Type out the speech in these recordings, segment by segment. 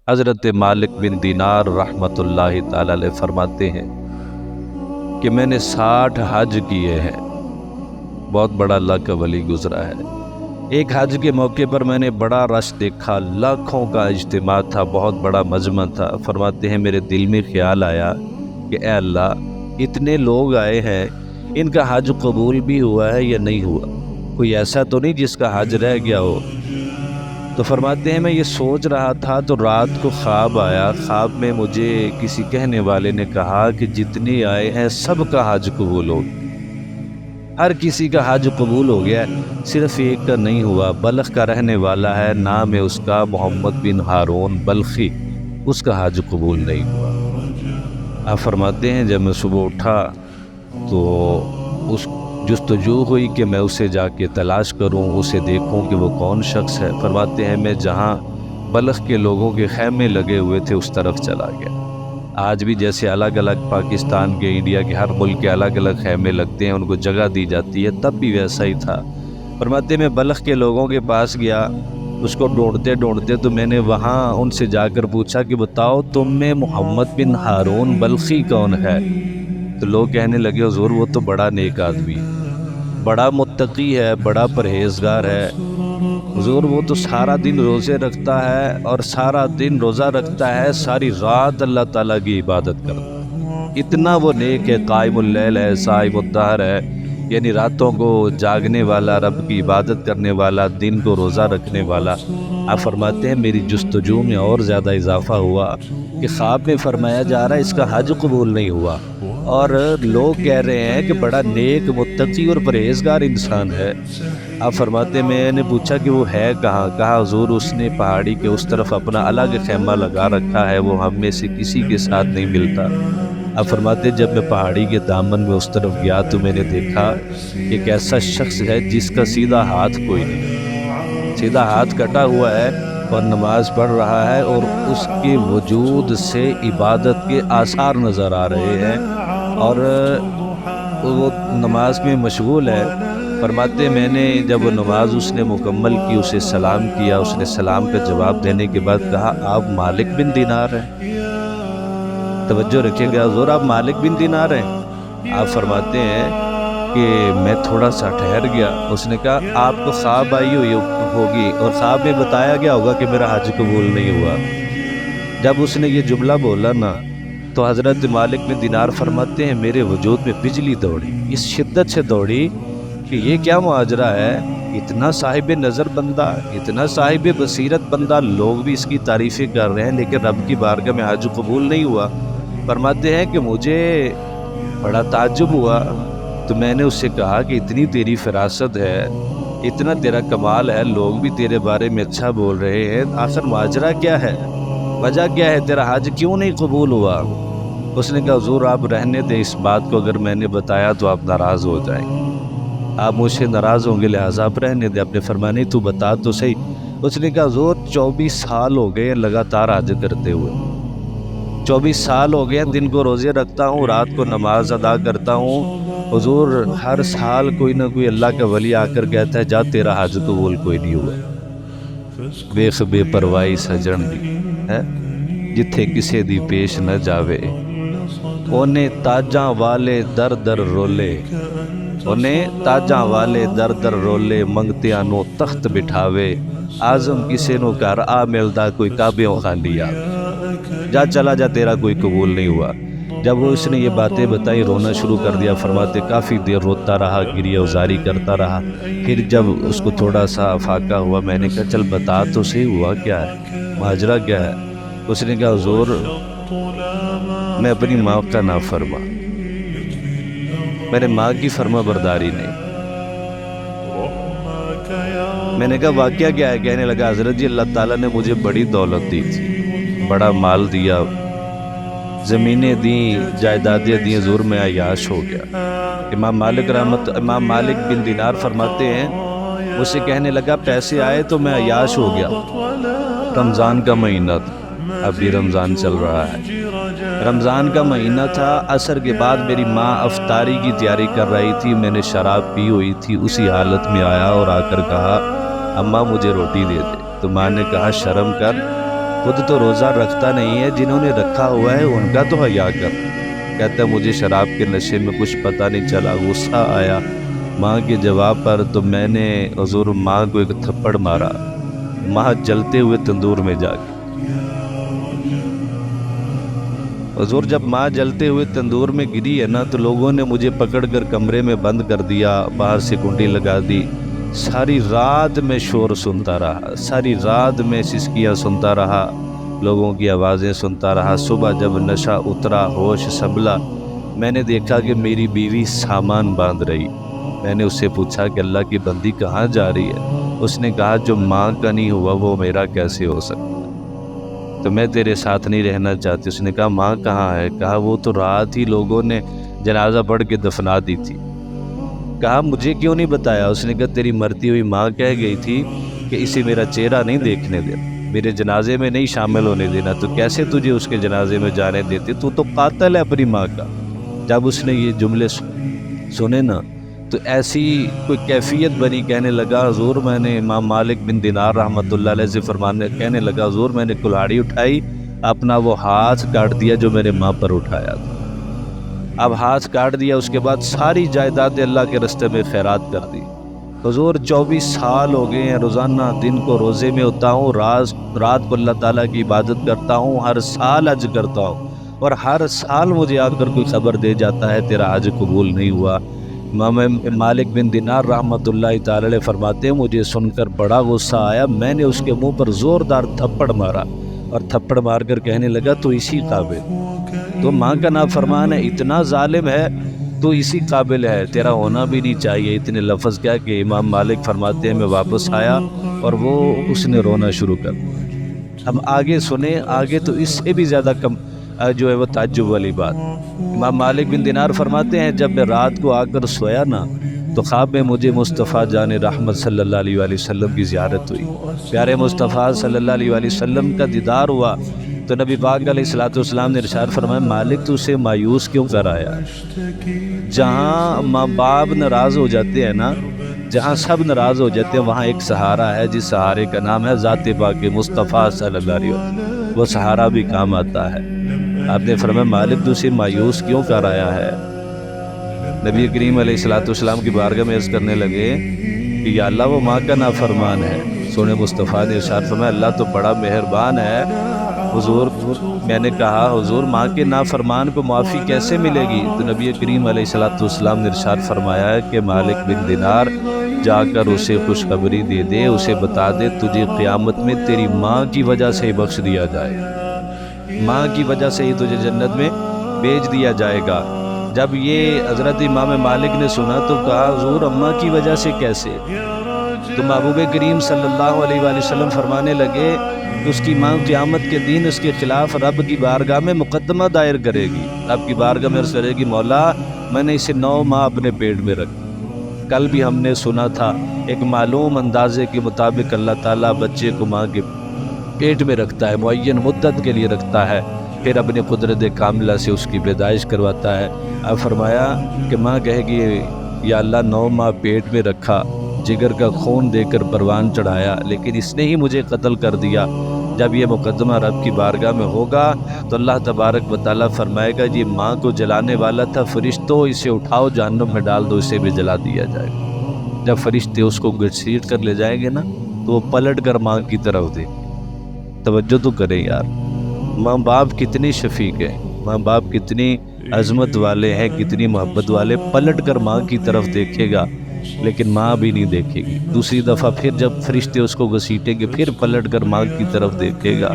حضرت مالک بن دینار رحمۃ اللہ تعالی علیہ فرماتے ہیں کہ میں نے 60 حج کیے ہیں۔ بہت بڑا اللہ کا ولی گزرا ہے۔ ایک حج کے موقع پر میں نے بڑا رش دیکھا، لاکھوں کا اجتماع تھا، بہت بڑا مجمع تھا۔ فرماتے ہیں میرے دل میں خیال آیا کہ اے اللہ، اتنے لوگ آئے ہیں، ان کا حج قبول بھی ہوا ہے یا نہیں ہوا؟ کوئی ایسا تو نہیں جس کا حج رہ گیا ہو؟ تو فرماتے ہیں میں یہ سوچ رہا تھا تو رات کو خواب آیا۔ خواب میں مجھے کسی کہنے والے نے کہا کہ جتنے آئے ہیں سب کا حج قبول ہو گیا، ہر کسی کا حج قبول ہو گیا، صرف ایک کا نہیں ہوا۔ بلخ کا رہنے والا ہے، نام ہے اس کا محمد بن ہارون بلخی، اس کا حج قبول نہیں ہوا۔ آپ فرماتے ہیں جب میں صبح اٹھا تو اس جستجو ہوئی کہ میں اسے جا کے تلاش کروں، اسے دیکھوں کہ وہ کون شخص ہے۔ فرماتے ہیں میں جہاں بلخ کے لوگوں کے خیمے لگے ہوئے تھے اس طرف چلا گیا۔ آج بھی جیسے الگ الگ پاکستان کے، انڈیا کے ہر ملک کے الگ الگ خیمے لگتے ہیں، ان کو جگہ دی جاتی ہے، تب بھی ویسا ہی تھا۔ فرماتے ہیں میں بلخ کے لوگوں کے پاس گیا، اس کو ڈھونڈتے ڈھونڈتے تو میں نے وہاں ان سے جا کر پوچھا کہ بتاؤ تم میں محمد بن ہارون بلخی کون ہے؟ تو لوگ کہنے لگے حضور وہ تو بڑا نیک آدمی ہے، بڑا متقی ہے، بڑا پرہیزگار ہے، حضور وہ تو سارا دن روزے رکھتا ہے اور سارا دن روزہ رکھتا ہے، ساری رات اللہ تعالیٰ کی عبادت کرتا ہے، اتنا وہ نیک ہے، قائم اللیل ہے، صائم الدہر ہے، یعنی راتوں کو جاگنے والا، رب کی عبادت کرنے والا، دن کو روزہ رکھنے والا۔ آپ فرماتے ہیں میری جستجو میں اور زیادہ اضافہ ہوا کہ خواب میں فرمایا جا رہا ہے اس کا حج قبول نہیں ہوا، اور لوگ کہہ رہے ہیں کہ بڑا نیک، متقی اور پرہیزگار انسان ہے۔ آپ فرماتے ہیں میں نے پوچھا کہ وہ ہے کہاں؟ کہا حضور اس نے پہاڑی کے اس طرف اپنا الگ خیمہ لگا رکھا ہے، وہ ہم میں سے کسی کے ساتھ نہیں ملتا۔ آپ فرماتے ہیں جب میں پہاڑی کے دامن میں اس طرف گیا تو میں نے دیکھا ایک ایسا شخص ہے جس کا سیدھا ہاتھ کوئی نہیں، سیدھا ہاتھ کٹا ہوا ہے اور نماز پڑھ رہا ہے، اور اس کے وجود سے عبادت کے آثار نظر آ رہے ہیں، اور وہ نماز میں مشغول ہے۔ فرماتے میں نے جب وہ نماز اس نے مکمل کی، اسے سلام کیا، اس نے سلام کا جواب دینے کے بعد کہا آپ مالک بن دینار ہیں؟ توجہ رکھیے گا حضور، آپ مالک بن دینار ہیں؟ آپ فرماتے ہیں کہ میں تھوڑا سا ٹھہر گیا۔ اس نے کہا آپ کو خواب آئی ہوگی اور خواب میں بتایا گیا ہوگا کہ میرا حج قبول نہیں ہوا۔ جب اس نے یہ جملہ بولا نا تو حضرت مالک بن دینار فرماتے ہیں میرے وجود میں بجلی دوڑی، اس شدت سے دوڑی کہ یہ کیا ماجرا ہے، اتنا صاحب نظر بندہ، اتنا صاحب بصیرت بندہ، لوگ بھی اس کی تعریفیں کر رہے ہیں لیکن رب کی بارگاہ میں حج قبول نہیں ہوا۔ فرماتے ہیں کہ مجھے بڑا تعجب ہوا، تو میں نے اس سے کہا کہ اتنی تیری فراست ہے، اتنا تیرا کمال ہے، لوگ بھی تیرے بارے میں اچھا بول رہے ہیں، آخر ماجرا کیا ہے، وجہ کیا ہے، تیرا حج کیوں نہیں قبول ہوا؟ اس نے کہا حضور آپ رہنے دیں اس بات کو، اگر میں نے بتایا تو آپ ناراض ہو جائیں، آپ مجھ سے ناراض ہوں گے، لہٰذا آپ رہنے دیں۔ آپ نے فرمایا نہیں تو بتا تو صحیح۔ اس نے کہا حضور 24 سال ہو گئے لگاتار حج کرتے ہوئے، 24 سال ہو گئے، دن کو روزے رکھتا ہوں، رات کو نماز ادا کرتا ہوں، حضور ہر سال کوئی نہ کوئی اللہ کا ولی آ کر کہتا ہے جا تیرا حج قبول کوئی نہیں ہوا۔ ویخ بے پروائی سجن دی ہے جتھے کسے دی پیش نہ جاوے، اونے تاجاں والے در در رولے، اونے تاجاں والے در در رولے، منگتیاں نو تخت بٹھاوے، آزم کسے نو گھر آ ملدا کوئی کعبیوں خالی آ، جا چلا جا تیرا کوئی قبول نہیں ہوا۔ جب وہ اس نے یہ باتیں بتائی رونا شروع کر دیا۔ فرماتے کافی دیر روتا رہا، گریہ وزاری کرتا رہا، پھر جب اس کو تھوڑا سا افاقہ ہوا میں نے کہا چل بتا تو صحیح ہوا کیا ہے، ماجرا کیا ہے؟ اس نے کہا حضور میں اپنی ماں کا نافرمان، میں نے ماں کی فرما برداری نہیں۔ میں نے کہا واقعہ کیا ہے؟ کہنے لگا حضرت جی اللہ تعالیٰ نے مجھے بڑی دولت دی تھی، بڑا مال دیا، زمینیں دیں، جائیدادیں دیں، حضور میں عیاش ہو گیا۔ امام مالک بن دینار فرماتے ہیں مجھ سے کہنے لگا پیسے آئے تو میں عیاش ہو گیا۔ رمضان کا مہینہ تھا، ابھی رمضان چل رہا ہے، رمضان کا مہینہ تھا، عصر کے بعد میری ماں افطاری کی تیاری کر رہی تھی، میں نے شراب پی ہوئی تھی، اسی حالت میں آیا اور آ کر کہا اماں مجھے روٹی دے دے۔ تو ماں نے کہا شرم کر، खुद तो रोज़ा रखता नहीं है, जिन्होंने रखा हुआ है उनका तो हया कर। कहता है मुझे शराब के नशे में कुछ पता नहीं चला, गुस्सा आया माँ के जवाब पर, तो मैंने हुजूर माँ को एक थप्पड़ मारा, माँ जलते हुए तंदूर में जाके। हुजूर जब माँ जलते हुए तंदूर में गिरी है ना, तो लोगों ने मुझे पकड़कर कमरे में बंद कर दिया, बाहर से कुंडी लगा दी। सारी रात में शोर सुनता रहा, सारी रात में सिसकियाँ सुनता रहा, लोगों की आवाज़ें सुनता रहा। सुबह जब नशा उतरा, होश संभला, मैंने देखा कि मेरी बीवी सामान बांध रही। मैंने उससे पूछा कि अल्लाह की बंदी कहाँ जा रही है? उसने कहा जो माँ का नहीं हुआ वो मेरा कैसे हो सकता, तो मैं तेरे साथ नहीं रहना चाहती। उसने कहा माँ कहाँ है? कहा वो तो रात ही लोगों ने जनाजा पढ़ के दफना दी थी। कहा मुझे क्यों नहीं बताया? उसने कहा तेरी मरती हुई माँ कह गई थी कि इसे मेरा चेहरा नहीं देखने देना, मेरे जनाजे में नहीं शामिल होने देना, तो कैसे तुझे उसके जनाजे में जाने देती? तू तो कातिल है अपनी माँ का। जब उसने ये जुमले सुने ना, तो ऐसी कोई कैफियत बनी, कहने लगा हुजूर मैंने, इमाम मालिक बिन दिनार रहमतुल्लाह अलैह से फरमाने, कहने लगा हुजूर मैंने कुल्हाड़ी उठाई, अपना वो हाथ काट दिया जो मेरे माँ पर उठाया था। अब हाथ काट दिया, उसके बाद सारी जायदाद अल्लाह के रास्ते में खैरात कर दी। हुजूर 24 साल हो गए हैं, रोज़ाना दिन को रोज़े में होता हूँ, रात को अल्लाह ताला की इबादत करता हूँ, हर साल हज करता हूँ, और हर साल मुझे आकर कोई खबर दे जाता है तेरा हज कबूल नहीं हुआ। इमाम मालिक बिन दिनार रहमतुल्लाह ताला अलैह फरमाते हैं मुझे सुनकर बड़ा गुस्सा आया, मैंने उसके मुंह पर ज़ोरदार थप्पड़ मारा, और थप्पड़ मारकर कहने लगा तो इसी काबिल, तो माँ का नाफरमान है, इतना जालिम है, तो इसी काबिल है, तेरा होना भी नहीं चाहिए। इतने लफ्ज़ क्या कि इमाम मालिक फरमाते हैं मैं वापस आया और वो उसने रोना शुरू कर दिया। अब आगे सुने, आगे तो इससे भी ज़्यादा कम जो है वो ताज्जुब वाली बात। इमाम मालिक बिन दिनार फरमाते हैं जब मैं रात को आकर सोया ना, तो ख्वाब में मुझे मुस्तफ़ा जान रहमत सल्लल्लाहु अलैहि वसल्लम की ज़ियारत हुई, प्यारे मुस्तफ़ा सल्लल्लाहु अलैहि वसल्लम का दीदार हुआ। तो नबी पाक अलैहिस्सलाम ने इरशाद फरमाया मालिक तू उसे मायूस क्यों कर आया? जहाँ माँ बाप नाराज़ हो जाते हैं ना, जहाँ सब नाराज़ हो जाते हैं, वहाँ एक सहारा है, जिस सहारे का नाम है ज़ाते पाक मुस्तफ़ा सल्लल्लाहु अलैहि वसल्लम, वो सहारा भी काम आता है। आपने फरमाया मालिक तू उसे मायूस क्यों कर आया है? नबी करीम अलैहिस्सलाम की बारगाह में अर्ज़ करने लगे कि या अल्लाह वो माँ का नाफरमान है। सोने मुस्तफ़ा ने इरशाद फरमाया अल्लाह तो बड़ा मेहरबान है। हुजूर मैंने कहा हुजूर माँ के नाफरमान को माफ़ी कैसे मिलेगी? तो नबी करीम अलैहिस्सलाम ने इरशाद फरमाया है कि मालिक बिन दिनार जाकर उसे खुशखबरी दे दे, उसे बता दे तुझे क़यामत में तेरी माँ की वजह से ही बख्श दिया जाए, माँ की वजह से ही तुझे जन्नत में भेज दिया जाएगा। जब ये हज़रत इमाम मालिक ने सुना तो कहा हुजूर अम्मा की वजह से कैसे? तो महबूब करीम सल्लल्लाहु अलैहि वसल्लम फरमाने लगे कि उसकी माँ क़यामत के दिन उसके ख़िलाफ़ रब की बारगाह में मुकदमा दायर करेगी, रब की बारगाह में अर्ज़ करेगी मौला मैंने इसे 9 माह अपने पेट में रखी। कल भी हमने सुना था एक मालूम अंदाजे के मुताबिक अल्लाह ताला बच्चे को माँ के पेट में रखता है, मुअय्यन मुद्दत के लिए रखता है, फिर अपने कुदरत कामिला से उसकी पैदाइश करवाता है। अब फरमाया कि माँ कहेगी या अल्लाह 9 माह पेट में रखा, जिगर का खून देकर परवान चढ़ाया, लेकिन इसने ही मुझे कत्ल कर दिया। जब ये मुकदमा रब की बारगाह में होगा तो अल्लाह तबारक व तआला फरमाएगा ये माँ को जलाने वाला था, फरिश्तों इसे उठाओ जहन्नम में डाल दो, इसे भी जला दिया जाएगा। जब फरिश्ते उसको घसीट कर ले जाएंगे ना तो वो पलट कर माँ की तरफ दे। तवज्जो तो करें यार, माँ बाप कितनी शफीक है, माँ बाप कितनी अज़मत वाले हैं, कितनी मोहब्बत वाले। पलट कर माँ की तरफ देखेगा लेकिन माँ भी नहीं देखेगी। दूसरी दफ़ा फिर जब फरिश्ते उसको घसीटेंगे फिर पलट कर माँ की तरफ देखेगा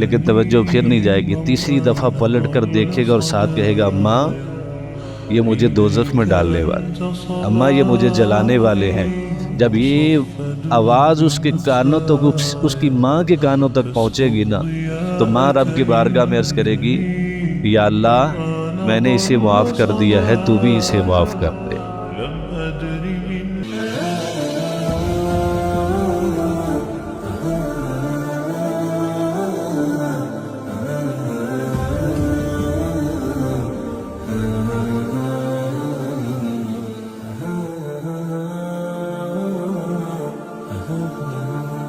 लेकिन तवज्जो फिर नहीं जाएगी। तीसरी दफ़ा पलट कर देखेगा और साथ कहेगा अम्मा ये मुझे दोज़ख में डालने वाले, अम्मा ये मुझे जलाने वाले हैं। जब ये आवाज़ उसके कानों तक उसकी माँ के कानों तक पहुँचेगी ना तो माँ रब की बारगाह में अर्ज़ करेगी या अल्लाह मैंने इसे माफ़ कर दिया है, तू भी इसे माफ़ कर दे।